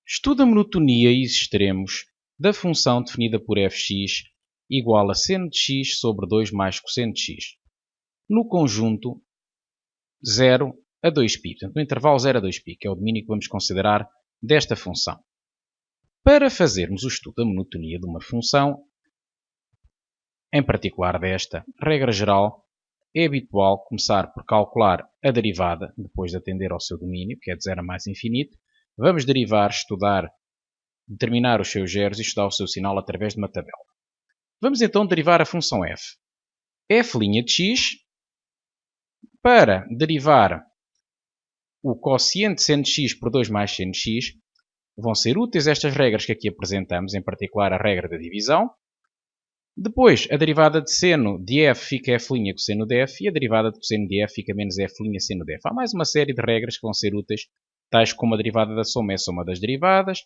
Estuda a monotonia e os extremos da função definida por fx igual a seno de x sobre 2 mais cosseno de x. No conjunto 0 a 2π. Portanto, no intervalo 0 a 2π, que é o domínio que vamos considerar desta função. Para fazermos o estudo da monotonia de uma função, em particular desta, regra geral, é habitual começar por calcular a derivada, depois de atender ao seu domínio, que é de 0 a mais infinito. Vamos derivar, estudar, determinar os seus zeros e estudar o seu sinal através de uma tabela. Vamos então derivar a função f. f' de x, para derivar o quociente seno de x por 2 mais seno de x, vão ser úteis estas regras que aqui apresentamos, em particular a regra da divisão. Depois, a derivada de seno de f fica f' cosseno de f e a derivada de cosseno de f fica menos f' seno de f. Há mais uma série de regras que vão ser úteis, tais como a derivada da soma é a soma das derivadas,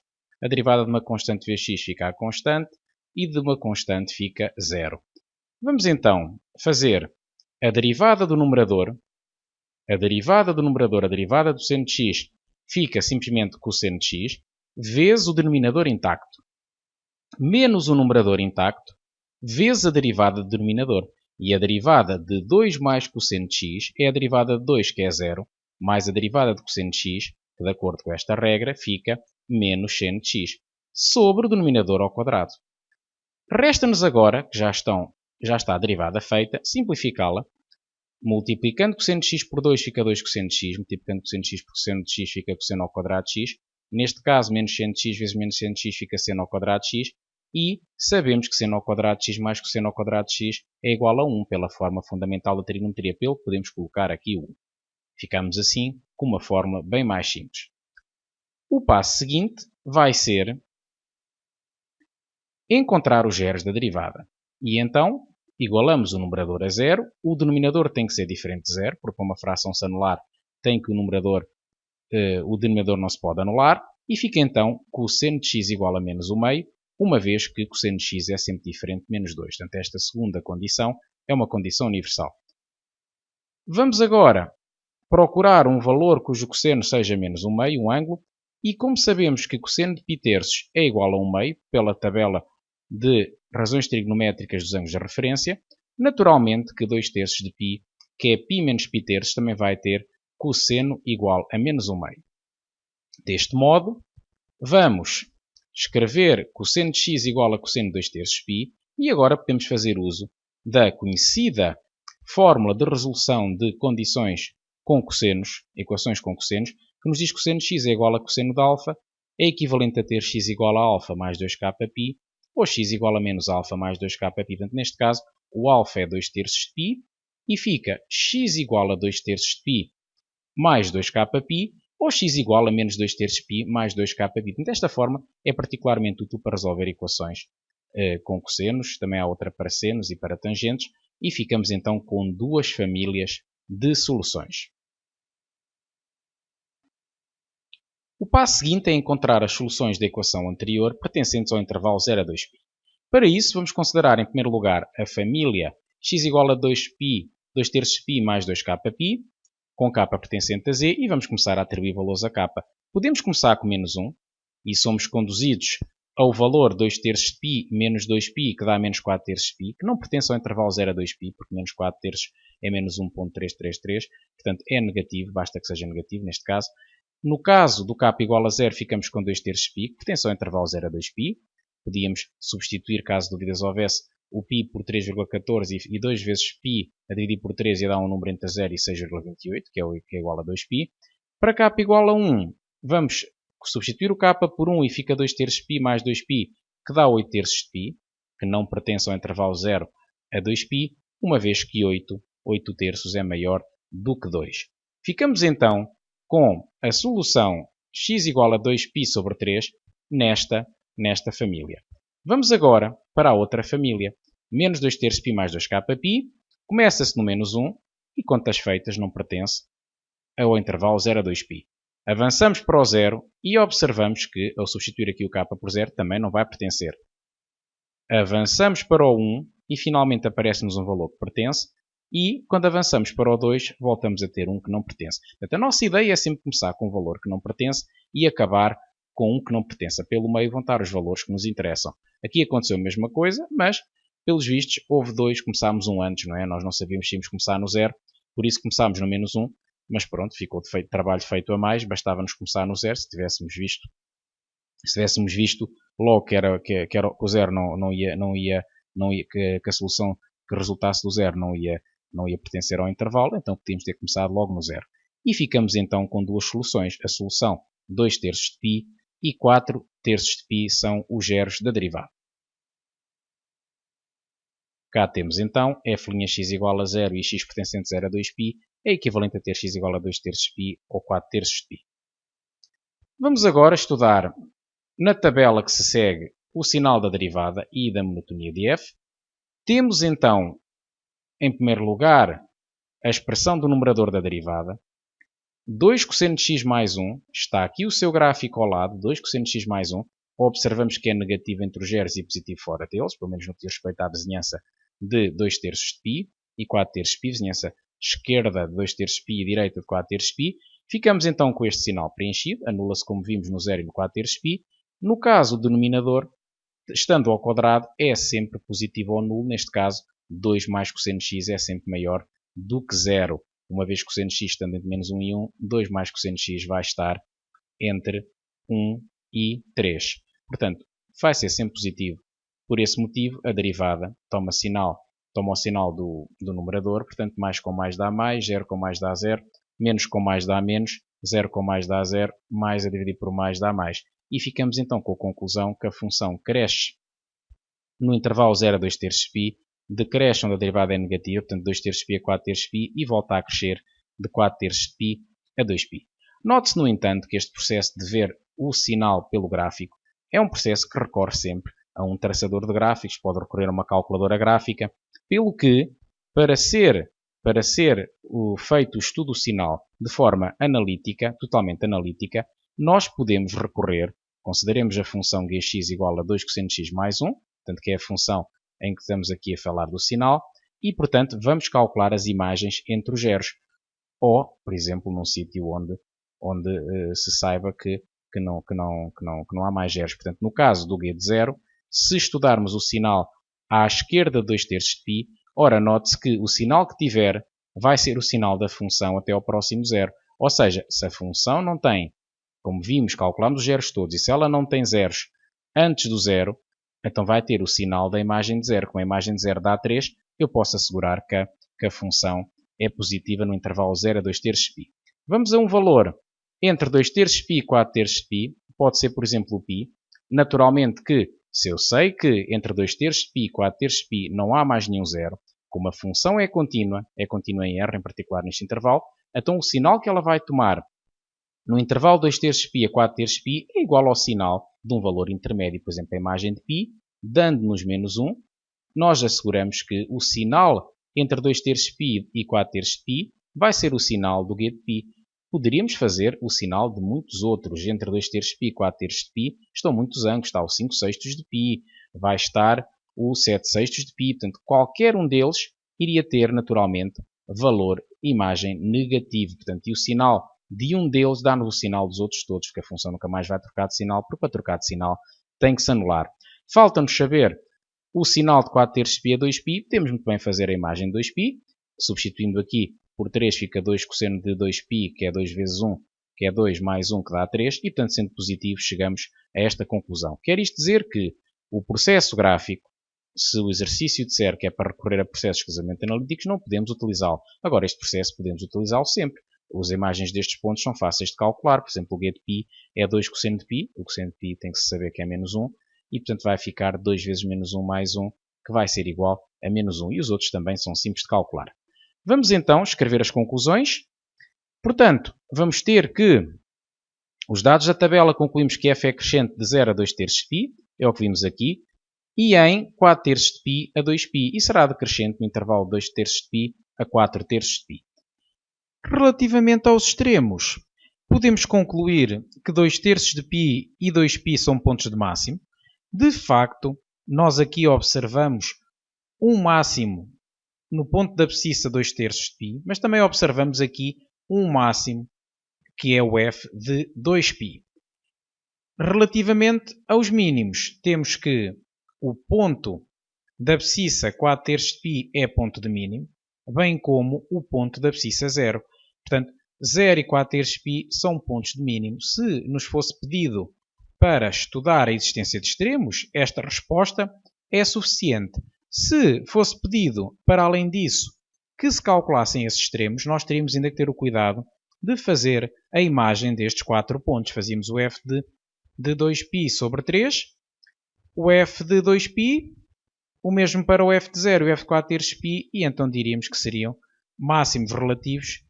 a derivada de uma constante vx fica a constante e de uma constante fica 0. Vamos então fazer a derivada do numerador. A derivada do seno de x fica simplesmente cosseno de x, vezes o denominador intacto, menos o numerador intacto, vezes a derivada do denominador. E a derivada de 2 mais cosseno de x é a derivada de 2, que é 0, mais a derivada de cosseno de x, que de acordo com esta regra fica menos seno de x, sobre o denominador ao quadrado. Resta-nos agora, que já está a derivada feita, simplificá-la. Multiplicando cosseno de x por 2 fica 2 cosseno de x, multiplicando cosseno de x por cosseno de x fica cosseno ao quadrado de x. Neste caso, menos seno de x vezes menos seno de x fica seno ao quadrado de x. E sabemos que seno ao quadrado de x mais cosseno ao quadrado de x é igual a 1, pela forma fundamental da trigonometria, pelo que podemos colocar aqui 1. Ficamos assim com uma fórmula bem mais simples. O passo seguinte vai ser encontrar os zeros da derivada. E então, igualamos o numerador a 0, o denominador tem que ser diferente de 0, porque para uma fração se anular tem que o denominador não se pode anular, e fica então cosseno de x igual a menos 1/2, uma vez que cosseno de x é sempre diferente de menos 2. Portanto, esta segunda condição é uma condição universal. Vamos agora procurar um valor cujo cosseno seja menos 1/2, um ângulo, e como sabemos que cosseno de π-terços é igual a 1/2, pela tabela de razões trigonométricas dos ângulos de referência, naturalmente que 2/3 de π, que é π menos π-terços, também vai ter cosseno igual a menos 1/2. Deste modo, vamos escrever cosseno de x igual a cosseno de 2/3 π, e agora podemos fazer uso da conhecida fórmula de resolução de condições com cossenos, equações com cossenos, que nos diz que cosseno de x é igual a cosseno de alfa, é equivalente a ter x igual a alfa mais 2kπ, ou x igual a menos alfa mais 2kπ. Portanto, neste caso, o alfa é 2/3 de π, e fica x igual a 2/3 de π mais 2kπ, ou x igual a menos 2/3 de π mais 2kπ. Portanto, desta forma, é particularmente útil para resolver equações com cossenos, também há outra para senos e para tangentes, e ficamos então com duas famílias de soluções. O passo seguinte é encontrar as soluções da equação anterior pertencentes ao intervalo 0 a 2π. Para isso, vamos considerar em primeiro lugar a família x igual a 2π, 2/3 de π mais 2kπ, com k pertencente a z, e vamos começar a atribuir valores a k. Podemos começar com menos 1, e somos conduzidos ao valor 2/3 de π menos 2π, que dá menos 4/3 de π, que não pertence ao intervalo 0 a 2π, porque menos 4/3 é menos 1.333, portanto é negativo, basta que seja negativo neste caso. No caso do k igual a 0, ficamos com 2/3 de π, que pertence ao intervalo 0 a 2π. Podíamos substituir, caso dúvidas houvesse, o π por 3,14 e 2 vezes π a dividir por 3 ia dar um número entre 0 e 6,28, que é igual a 2π. Para k igual a 1, vamos substituir o k por 1 e fica 2/3 de π mais 2π, que dá 8/3 de π, que não pertence ao intervalo 0 a 2π, uma vez que 8/3 é maior do que 2. Ficamos então com a solução x igual a 2π sobre 3 nesta família. Vamos agora para a outra família. Menos 2/3 de π mais 2kπ, começa-se no menos 1 e, contas feitas, não pertence ao intervalo 0 a 2π. Avançamos para o 0 e observamos que, ao substituir aqui o k por 0, também não vai pertencer. Avançamos para o 1 e finalmente aparece-nos um valor que pertence. E, quando avançamos para o 2, voltamos a ter um que não pertence. Portanto, a nossa ideia é sempre começar com um valor que não pertence e acabar com um que não pertença. Pelo meio vão estar os valores que nos interessam. Aqui aconteceu a mesma coisa, mas, pelos vistos, houve 2, começámos um antes, não é? Nós não sabíamos se íamos começar no 0, por isso começámos no -1, mas pronto, ficou trabalho feito a mais, bastava-nos começar no 0, se tivéssemos visto logo que o 0 que a solução que resultasse do 0 não ia pertencer ao intervalo, então podíamos ter começado logo no 0. E ficamos então com duas soluções. A solução 2 terços de π e 4 terços de π são os zeros da derivada. Cá temos então f'x igual a 0 e x pertencente 0 a 2π é equivalente a ter x igual a 2 terços de π ou 4 terços de π. Vamos agora estudar na tabela que se segue o sinal da derivada e da monotonia de f. Temos então, em primeiro lugar, a expressão do numerador da derivada. 2 cosseno de x mais 1, está aqui o seu gráfico ao lado, 2 cosseno de x mais 1. Observamos que é negativo entre os zeros e positivo fora deles, pelo menos no que diz respeito à vizinhança de 2 terços de π e 4 terços de π, vizinhança esquerda de 2 terços de π e direita de 4 terços de π. Ficamos então com este sinal preenchido, anula-se como vimos no 0 e no 4 terços de π. No caso, o denominador, estando ao quadrado, é sempre positivo ou nulo. Neste caso, 2 mais cosseno de x é sempre maior do que 0. Uma vez cosseno de x estando entre -1 e 1, 2 mais cosseno de x vai estar entre 1 e 3. Portanto, vai ser sempre positivo. Por esse motivo, a derivada toma o sinal do numerador. Portanto, mais com mais dá mais, 0 com mais dá 0, menos com mais dá menos, 0 com mais dá 0, mais a dividir por mais dá mais. E ficamos então com a conclusão que a função cresce no intervalo 0 a 2 terços de π, decresce onde a derivada é negativa, portanto 2 terços de π a 4 terços de π, e volta a crescer de 4 terços de π a 2π. Note-se, no entanto, que este processo de ver o sinal pelo gráfico é um processo que recorre sempre a um traçador de gráficos, pode recorrer a uma calculadora gráfica, pelo que, para ser feito o estudo do sinal de forma analítica, totalmente analítica, nós podemos recorrer, consideremos a função gx igual a 2 cosseno de x mais 1, portanto que é a função em que estamos aqui a falar do sinal, e portanto vamos calcular as imagens entre os zeros, ou, por exemplo, num sítio onde se saiba que não há mais zeros. Portanto, no caso do g de 0, se estudarmos o sinal à esquerda de 2 terços de π, ora, note-se que o sinal que tiver vai ser o sinal da função até ao próximo zero. Ou seja, se a função não tem, como vimos, calculamos os zeros todos, e se ela não tem zeros antes do zero, então vai ter o sinal da imagem de 0. Como a imagem de 0 dá 3, eu posso assegurar que a função é positiva no intervalo 0 a 2 terços de π. Vamos a um valor entre 2 terços de π e 4 terços de π, pode ser, por exemplo, o π. Naturalmente que, se eu sei que entre 2 terços de π e 4 terços de π não há mais nenhum zero, como a função é contínua em R, em particular neste intervalo, então o sinal que ela vai tomar no intervalo 2 terços de π a 4 terços de π é igual ao sinal de um valor intermédio, por exemplo, a imagem de π, dando-nos -1, nós asseguramos que o sinal entre 2 terços de π e 4 terços de π vai ser o sinal do g de π. Poderíamos fazer o sinal de muitos outros. Entre 2 terços de π e 4 terços de π estão muitos ângulos. Está o 5 sextos de π, vai estar o 7 sextos de π. Portanto, qualquer um deles iria ter, naturalmente, valor imagem negativo. Portanto, e o sinal de um deles dá-nos o sinal dos outros todos, porque a função nunca mais vai trocar de sinal, porque para trocar de sinal tem que se anular. Falta-nos saber o sinal de 4 terços de π a 2π. Podemos muito bem fazer a imagem de 2π, substituindo aqui por 3 fica 2 cosseno de 2π, que é 2 vezes 1, que é 2 mais 1, que dá 3, e portanto, sendo positivo, chegamos a esta conclusão. Quer isto dizer que o processo gráfico, se o exercício disser que é para recorrer a processos exclusivamente analíticos, não podemos utilizá-lo. Agora, este processo podemos utilizá-lo sempre. As imagens destes pontos são fáceis de calcular. Por exemplo, o g de π é 2 cosseno de π. O cosseno de π tem que se saber que é -1. E, portanto, vai ficar 2 vezes -1 mais 1, que vai ser igual a -1. E os outros também são simples de calcular. Vamos então escrever as conclusões. Portanto, vamos ter que os dados da tabela concluímos que f é crescente de 0 a 2 terços de π, é o que vimos aqui, e em 4 terços de π a 2π, e será decrescente no intervalo de 2 terços de π a 4 terços de π. Relativamente aos extremos, podemos concluir que 2 terços de π e 2π são pontos de máximo. De facto, nós aqui observamos um máximo no ponto da abscissa 2 terços de π, mas também observamos aqui um máximo que é o f de 2π. Relativamente aos mínimos, temos que o ponto da abscissa 4/3 de π é ponto de mínimo, bem como o ponto da abscissa 0. Portanto, 0 e 4/3 de π são pontos de mínimo. Se nos fosse pedido para estudar a existência de extremos, esta resposta é suficiente. Se fosse pedido, para além disso, que se calculassem esses extremos, nós teríamos ainda que ter o cuidado de fazer a imagem destes 4 pontos. Fazíamos o f de 2π sobre 3, o f de 2π, o mesmo para o f de 0 e o f de 4/3 de π, e então diríamos que seriam máximos relativos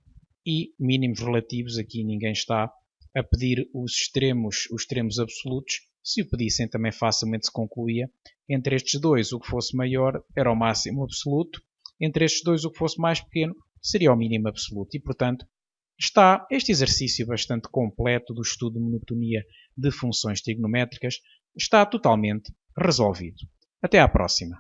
e mínimos relativos. Aqui ninguém está a pedir os extremos absolutos. Se o pedissem, também facilmente se concluía. Entre estes dois, o que fosse maior era o máximo absoluto. Entre estes dois, o que fosse mais pequeno seria o mínimo absoluto. E, portanto, está este exercício bastante completo do estudo de monotonia de funções trigonométricas. Está totalmente resolvido. Até à próxima.